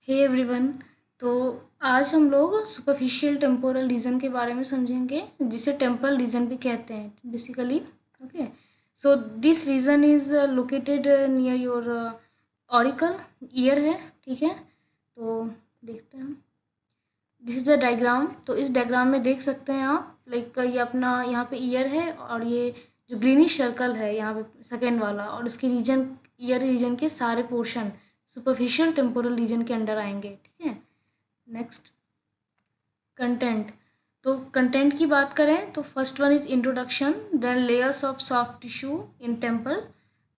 Hey everyone. तो आज हम लोग सुपरफिशियल टेम्पोरल रीजन के बारे में समझेंगे, जिसे टेम्पल रीजन भी कहते हैं basically. Okay, so this region is located near your auricle ear है। ठीक है, तो देखते हैं। This is a diagram. तो इस डायग्राम में देख सकते हैं आप, लाइक ये अपना यहाँ पे ईयर है और ये जो ग्रीनिश सर्कल है यहाँ पे सेकेंड वाला, और इसके रीजन ईयर रीजन के सारे पोर्शन सुपरफिशियल टेम्पोरल रीजन के अंडर आएंगे। ठीक है, नेक्स्ट कंटेंट। तो कंटेंट की बात करें तो first one is introduction, then layers of soft tissue in temple,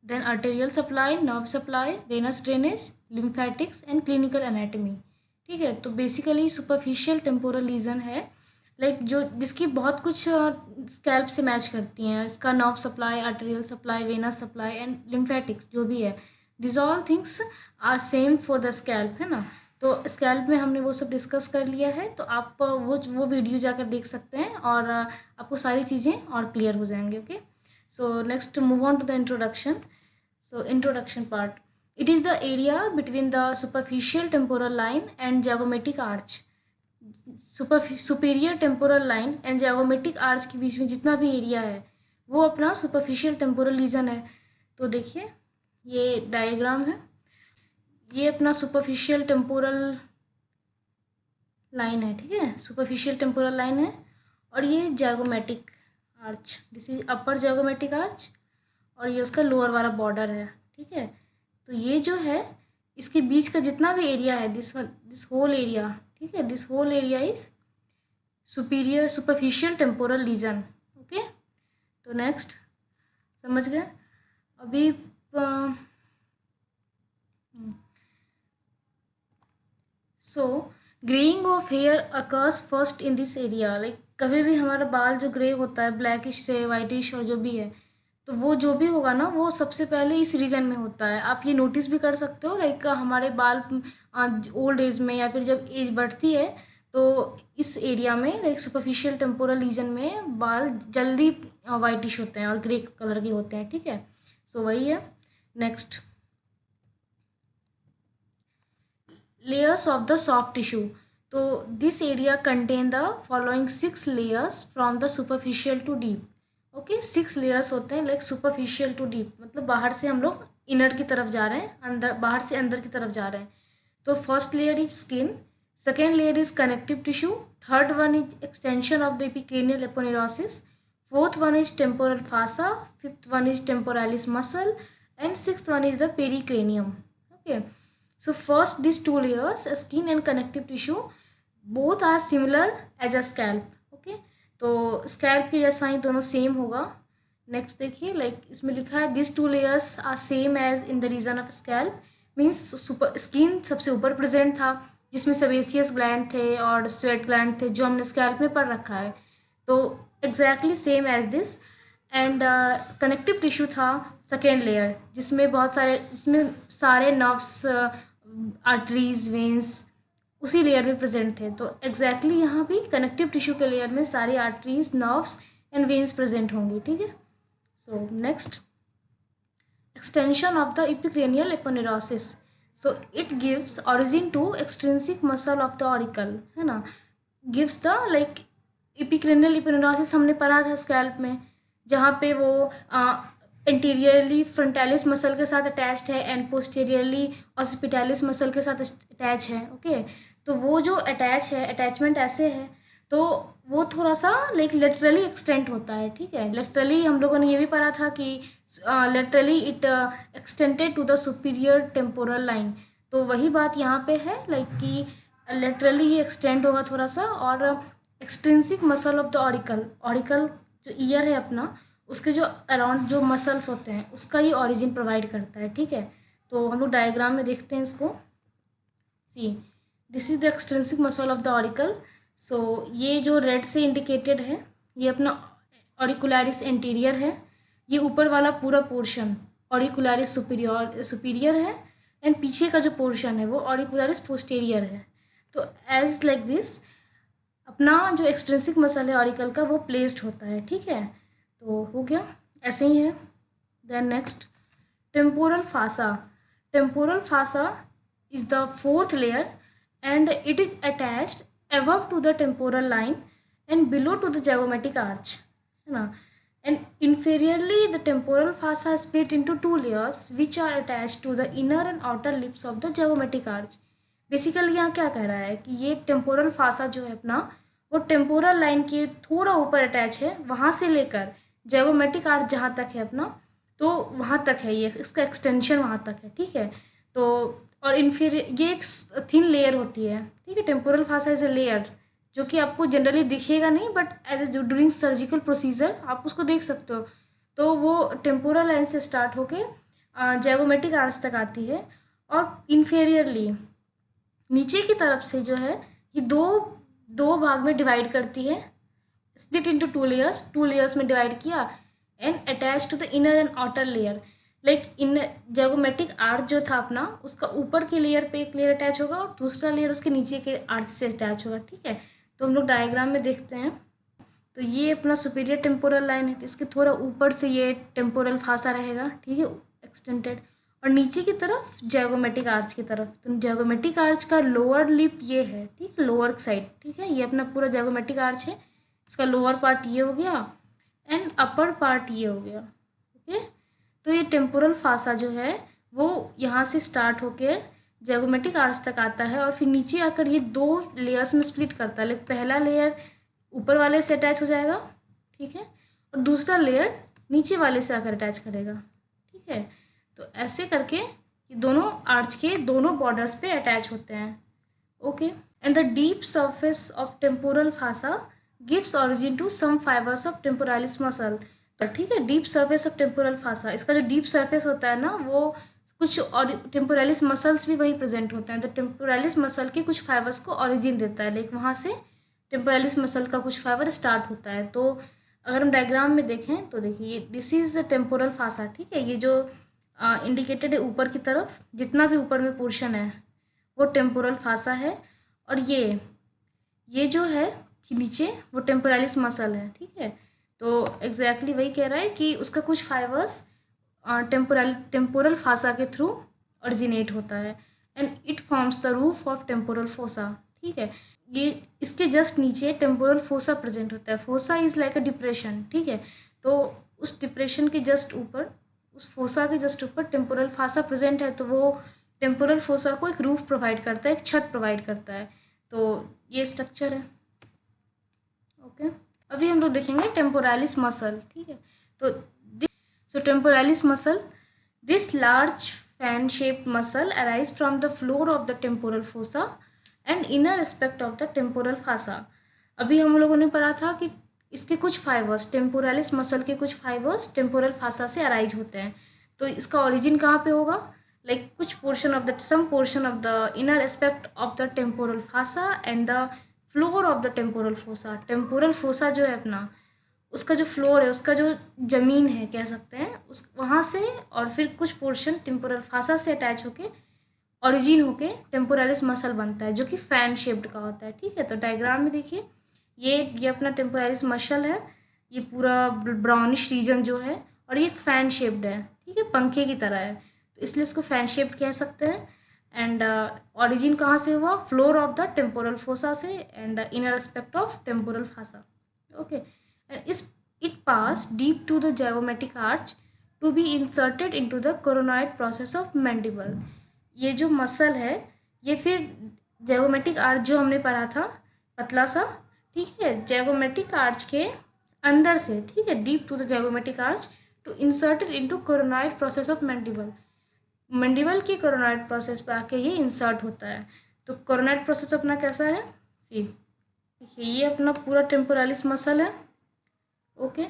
then arterial supply, nerve supply, venous drainage, lymphatics and clinical anatomy. ठीक है, तो बेसिकली सुपरफिशियल टेम्पोरल रीजन है लाइक जो जिसकी बहुत कुछ स्कैल्प से मैच करती हैं। इसका nerve supply, arterial supply, venous supply and lymphatics जो भी है, this all things are same for the scalp, है ना। तो स्कैल्प में हमने वो सब डिस्कस कर लिया है, तो आप वो वीडियो जाकर देख सकते हैं और आपको सारी चीज़ें और क्लियर हो जाएंगी। Okay, so next move on to the introduction. So introduction part. It is the area between the superficial temporal line and zygomatic arch. Superior temporal line and zygomatic arch के बीच में जितना भी एरिया है वो अपना superficial temporal region है। तो देखिए ये डायग्राम है, ये अपना सुपरफिशियल टेम्पोरल लाइन है। ठीक है, सुपरफिशियल टेम्पोरल लाइन है और ये zygomatic arch, this is upper zygomatic arch और ये उसका लोअर वाला बॉर्डर है। ठीक है, तो ये जो है इसके बीच का जितना भी एरिया है, दिस होल एरिया, ठीक है, this whole area is superior superficial temporal region. Okay, तो नेक्स्ट समझ गए अभी। So greying of hair occurs first in this area, like कभी भी हमारा बाल जो ग्रे होता है ब्लैकिश से वाइटिश और जो भी है, तो वो जो भी होगा ना वो सबसे पहले इस रीजन में होता है। आप ये नोटिस भी कर सकते हो, लाइक हमारे बाल ओल्ड एज में या फिर जब एज बढ़ती है तो इस एरिया में लाइक सुपरफिशियल टेम्पोरल रीजन में बाल जल्दी वाइटिश होते हैं और ग्रे कलर के होते हैं। ठीक है, सो वही है। Next, layers of the soft tissue. तो this area contain the following 6 layers from the superficial to deep. Okay, 6 layers होते हैं लाइक सुपरफिशियल टू डीप, मतलब बाहर से हम लोग इनर की तरफ जा रहे हैं, अंदर बाहर से अंदर की तरफ जा रहे हैं। तो first layer is skin, second layer is connective tissue, third one is extension of the epicranial aponeurosis, fourth one is temporal fascia, fifth one is temporalis muscle and sixth one is the pericranium. Okay, so first these two layers, skin and connective tissue, both are similar as a scalp. okay, तो scalp के जैसा ही दोनों same होगा। Next देखिए, like इसमें लिखा है this two layers are same as in the region of scalp, means super skin सबसे ऊपर प्रेजेंट था जिसमें सेबेसियस ग्लैंड थे और स्वेट ग्लैंड थे जो हमने स्कैल्प में पढ़ रखा है, तो exactly same as this. And connective tissue था सेकेंड लेयर, जिसमें बहुत सारे इसमें सारे नर्व्स, आर्टरीज, वेंस उसी लेयर में प्रेजेंट थे। तो एग्जैक्टली यहाँ भी कनेक्टिव टिश्यू के लेयर में सारी arteries, nerves and veins present होंगी। ठीक है, so next, extension of the epicranial aponeurosis. So it gives origin to extrinsic muscle of the auricle, है ना। gives the like epicranial aponeurosis हमने पढ़ा था स्कैल्प में, जहाँ पे वो एंटीरियरली फ्रंटालिस मसल के साथ अटैच्ड है एंड पोस्टीरियरली ऑसिपिटालिस मसल के साथ अटैच है। ओके, तो वो जो अटैच है, अटैचमेंट ऐसे है तो वो थोड़ा सा लाइक लेटरली एक्सटेंड होता है। ठीक है, लेटरली हम लोगों ने ये भी पढ़ा था कि laterally it extended to the superior temporal line, तो वही बात यहाँ पे है, लाइक कि लेटरली ये एक्सटेंड होगा थोड़ा सा। और extrinsic muscle of the auricle, auricle जो ईयर है अपना, उसके जो अराउंड जो मसल्स होते हैं उसका ये ऑरिजिन प्रोवाइड करता है। ठीक है, तो हम लोग डायग्राम में देखते हैं इसको। See, this is the extrinsic muscle of the auricle. So ये जो रेड से इंडिकेटेड है ये अपना ऑरिकुलरिस एंटीरियर है, ये ऊपर वाला पूरा पोर्शन ऑरिकुलरिस सुपीरियर है एंड पीछे का जो पोर्शन है वो ऑरिकुलरिस पोस्टीरियर है। तो एज लाइक दिस अपना जो एक्सट्रिंसिक मसल है ऑरिकल का वो प्लेस्ड होता है। ठीक है, तो हो गया, ऐसे ही है। Then next, temporal fascia. Temporal fascia is the fourth layer, and it is attached above to the temporal line and below to the zygomatic arch, है ना. And inferiorly the temporal fossa is split into two layers which are attached to the inner and outer lips of the zygomatic arch. Basically यहाँ क्या कह रहा है कि ये temporal fossa जो है अपना, वो टेम्पोरल लाइन के थोड़ा ऊपर अटैच है, वहाँ से लेकर zygomatic आर्च जहाँ तक है अपना, तो वहाँ तक है ये, इसका एक्सटेंशन वहाँ तक है. ठीक है. तो और इन्फीरियर ये एक थिन लेयर होती है. ठीक है. Temporal fascia is a layer जो कि आपको जनरली दिखेगा नहीं, but as during surgical procedure आप उसको देख सकते हो. तो वो टेम्पोरल लाइन से स्टार्ट होके zygomatic आर्च तक आती है, और इन्फीरियरली नीचे की तरफ से जो है ये दो भाग में डिवाइड करती है, स्प्लिट इनटू टू लेयर्स में डिवाइड किया, and attach to the inner and outer layer. Like in zygomatic arch जो था अपना, उसका ऊपर के लेयर पे एक लेयर अटैच होगा और दूसरा लेयर उसके नीचे के आर्च से अटैच होगा. ठीक है. तो हम लोग डायग्राम में देखते हैं. तो ये अपना सुपीरियर टेम्पोरल लाइन है, तो इसके थोड़ा ऊपर से ये टेम्पोरल फासा रहेगा. ठीक है. एक्सटेंडेड. और नीचे की तरफ zygomatic आर्च की तरफ, तो zygomatic आर्च का लोअर लिप ये है. ठीक है. Lower side. ठीक है. ये अपना पूरा zygomatic आर्च है, इसका लोअर पार्ट ये हो गया एंड अपर पार्ट ये हो गया. ओके. तो ये टेम्पोरल फासा जो है वो यहाँ से स्टार्ट होकर zygomatic आर्च तक आता है, और फिर नीचे आकर ये दो लेयर्स में स्प्लिट करता है. लाइक पहला लेयर ऊपर वाले से अटैच हो जाएगा. ठीक है. और दूसरा लेयर नीचे वाले से आकर अटैच करेगा. ठीक है. तो ऐसे करके ये दोनों आर्च के दोनों बॉर्डर्स पे अटैच होते हैं. Okay. And the deep surface of temporal fascia gives origin to some fibres of temporalis muscle. ठीक है. Deep surface of temporal fascia, इसका जो डीप सरफेस होता है ना, वो कुछ और टेम्पोरालिस मसल्स भी वही प्रेजेंट होते हैं. तो टेम्पोरालिस मसल के कुछ फाइबर्स को ऑरिजिन देता है, लाइक वहाँ से टेम्पोरालिस मसल का कुछ फाइबर स्टार्ट होता है. तो अगर हम डायग्राम में देखें तो देखिए, दिस इज टेम्पोरल फासा. ठीक है. ये जो इंडिकेटेड है ऊपर की तरफ, जितना भी ऊपर में पोर्शन है वो टेम्पोरल फासा है, और ये जो है कि नीचे वो टेम्पोरालिस मसल है. ठीक है. तो एग्जैक्टली वही कह रहा है कि उसका कुछ फाइबर्स टेम्पोरल फासा के थ्रू ओरिजिनेट होता है, and it forms the roof of temporal fossa. ठीक है. ये इसके जस्ट नीचे टेम्पोरल फोसा प्रेजेंट होता है. Fossa is like a depression. ठीक है. तो उस डिप्रेशन के जस्ट ऊपर, उस फोसा के जस्ट ऊपर टेम्पोरल फासा प्रेजेंट है, तो वो टेम्पोरल फोसा को एक रूफ प्रोवाइड करता है, एक छत प्रोवाइड करता है. तो ये स्ट्रक्चर है. ओके. अभी हम लोग देखेंगे टेम्पोरालिस मसल. ठीक है. तो temporalis muscle, this large fan shaped muscle arise from the floor of the temporal fossa and inner aspect of the temporal fascia. अभी हम लोगों ने पढ़ा था कि इसके कुछ फाइबर्स, टेम्पोरालिस मसल के कुछ फाइबर्स टेम्पोरल फासा से अराइज होते हैं. तो इसका ओरिजिन कहाँ पे होगा? लाइक कुछ portion of the, some portion of the inner aspect of the temporal fascia and the floor of the temporal fossa. Temporal fossa जो है अपना, उसका जो फ्लोर है, उसका जो ज़मीन है कह सकते हैं, उस वहाँ से, और फिर कुछ पोर्शन टेम्पोरल फासा से अटैच होके ओरिजिन होके टेम्पोरालिस मसल बनता है, जो कि फैन शेप्ड का होता है. ठीक है. तो डायग्राम में देखिए, ये अपना टेम्पोरालिस मसल है, ये पूरा ब्राउनिश रीजन जो है, और ये फैन शेप्ड है. ठीक है. पंखे की तरह है, तो इसलिए इसको फैन शेप्ड कह सकते हैं. एंड ओरिजिन कहाँ से हुआ? Floor of the temporal fossa से and inner aspect of temporal fascia. Okay. And it pass deep to the zygomatic arch to be inserted into the coronoid process of mandible. ये जो muscle है, ये फिर zygomatic arch जो हमने पढ़ा था पतला सा, ठीक है, zygomatic आर्च के अंदर से, ठीक है, deep to the zygomatic arch to inserted into coronoid process of mandible. Mandible की कोरोनॉइड प्रोसेस पे आके ये इंसर्ट होता है. तो कोरोनॉइड प्रोसेस अपना कैसा है? सी, ये अपना पूरा टेम्पोरालिस मसल है. ओके.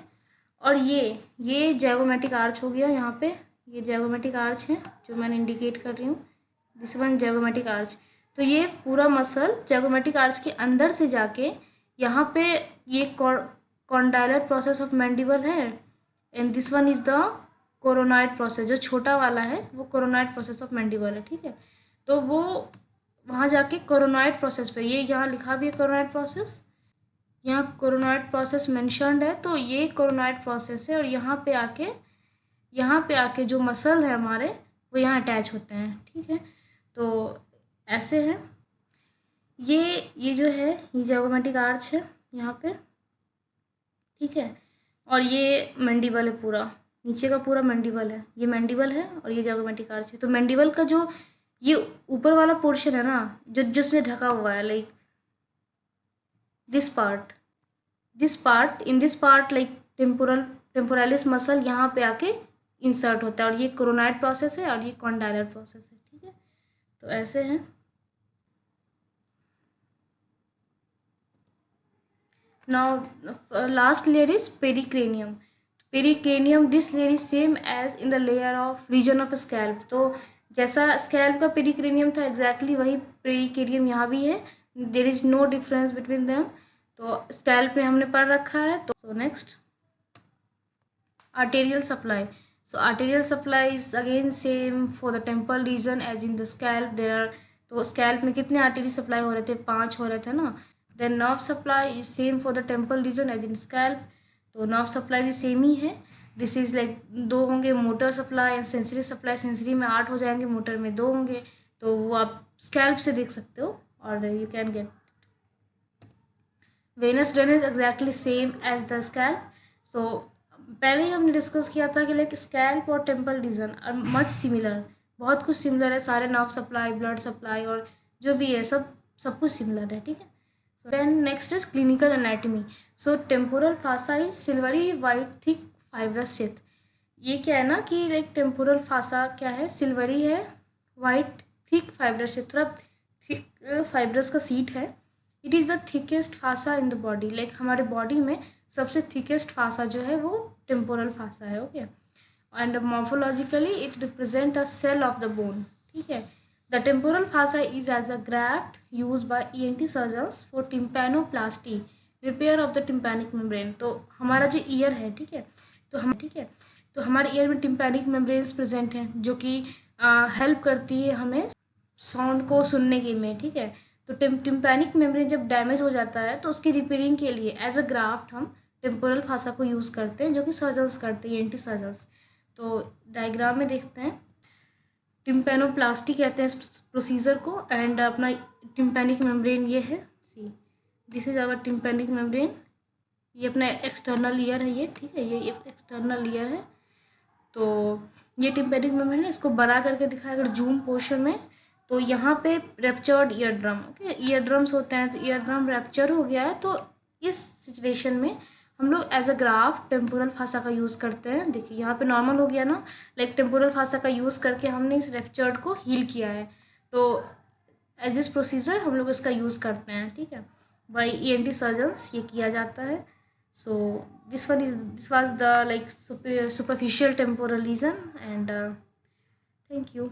और ये zygomatic आर्च हो गया. यहाँ पे ये zygomatic आर्च है जो मैंने इंडिकेट कर रही हूँ, दिस वन zygomatic आर्च. तो ये पूरा मसल zygomatic आर्च के अंदर से जाके यहाँ पे ये कॉन्डाइलर प्रोसेस ऑफ मैंडिबल है, and this one is the coronoid process. जो छोटा वाला है वो कोरोनॉइड प्रोसेस ऑफ मैंडिबल है. ठीक है. तो वो वहाँ जाके कोरोनॉइड प्रोसेस पे, ये यहाँ लिखा भी है कोरोनॉइड प्रोसेस, यहाँ कोरोनॉइड प्रोसेस मेंशन्ड है. तो ये कोरोनॉइड प्रोसेस है, और यहाँ पे आके जो मसल है हमारे, वो यहाँ अटैच होते हैं. ठीक है. तो ऐसे हैं। ये जो है ये ज़ाइगोमैटिक आर्च है यहाँ पे, ठीक है। और ये मैंडिबल है, पूरा नीचे का पूरा मैंडिबल है, ये मैंडिबल है और ये ज़ाइगोमैटिक आर्च है। तो मैंडिबल का जो ये ऊपर वाला पोर्शन है ना, जो जिसने ढका हुआ है, like this part in this part like temporalis muscle यहाँ पे आके इंसर्ट होता है, और ये कोरोनाइड प्रोसेस है और ये कॉन्डाइलर प्रोसेस है, ठीक है। तो ऐसे हैं। Now last layer is pericranium. Pericranium, this layer is same as in the layer of region of scalp. तो जैसा स्कैल्प का पेरिक्रेनियम था एग्जैक्टली वही पेरिक्रेनियम यहाँ भी है, there is no difference between them. तो स्कैल्प में हमने पढ़ रखा है। तो so next, arterial supply. So arterial supply is again same for the temple region as in the scalp. There are, तो scalp में कितने artery supply हो रहे थे, 5 हो रहे थे ना। Then nerve supply is same for the temple region as in scalp. तो nerve supply भी सेम ही है। दिस इज लाइक 2 होंगे motor supply and sensory supply. Sensory में 8 हो जाएंगे, मोटर में 2 होंगे। तो वो आप स्कैल्प से देख सकते हो और you can get. Venous drainage exactly same as the scalp. So पहले ही हमने डिस्कस किया था कि लाइक स्कैल्प और temple region are much similar, बहुत कुछ सिमिलर है। सारे नर्व सप्लाई, ब्लड सप्लाई और जो भी है सब कुछ सिमिलर है, ठीक है। So then next is clinical anatomy. So temporal fascia is silvery white thick fibrous sheath. ये क्या है ना कि लाइक टेम्पोरल फासा क्या है, सिल्वरी है, वाइट थिक फाइब्रस शीथ, थोड़ा थिक फाइब्रस का सीट है। It is the thickest fascia in the body, like हमारे बॉडी में सबसे थिकेस्ट फासा जो है वो टेम्पोरल फासा है, okay. And morphologically it represent a cell of the bone, ठीक है। The temporal fascia is as a graft use by ENT surgeons for tympanoplasty, repair of the tympanic membrane. तो हमारा जो ear है, ठीक है, तो हमारे ईयर में टिम्पैनिक मेम्ब्रेन्स प्रेजेंट हैं जो कि हेल्प करती है हमें साउंड को सुनने के में, ठीक है। तो टिम्पैनिक मेम्ब्रेन जब डैमेज हो जाता है तो उसकी रिपेयरिंग के लिए एज अ ग्राफ्ट हम टेम्पोरल फासा को यूज़ करते हैं, जो कि सर्जन्स करते हैं, ENT सर्जन्स। तो डायग्राम में देखते हैं, टिम्पैनोप्लास्टी कहते हैं इस प्रोसीजर को। एंड अपना टिम्पैनिक मेम्ब्रेन ये है, see this is our tympanic membrane. ये अपना एक्सटर्नल ईयर है ये, ठीक है, ये एक्सटर्नल ईयर है। तो ये टिम्पैनिक मेम्ब्रेन है, इसको बड़ा करके दिखाया अगर जूम पोर्शन में, तो यहाँ पे ruptured ear drum, okay, ear drums होते हैं, तो ईयर ड्रम रेप्चर हो गया है। तो इस सिचुएशन में हम लोग as a graft temporal fascia का यूज़ करते हैं। देखिए यहाँ पे नॉर्मल हो गया ना, लाइक टेम्पोरल फासा का यूज़ करके हमने इस रेप्चर्ड को हील किया है। तो एज दिस प्रोसीजर हम लोग इसका यूज़ करते हैं, ठीक है, बाई ENT सर्जन्स ये किया जाता है। So this was the like superficial temporal region and thank you.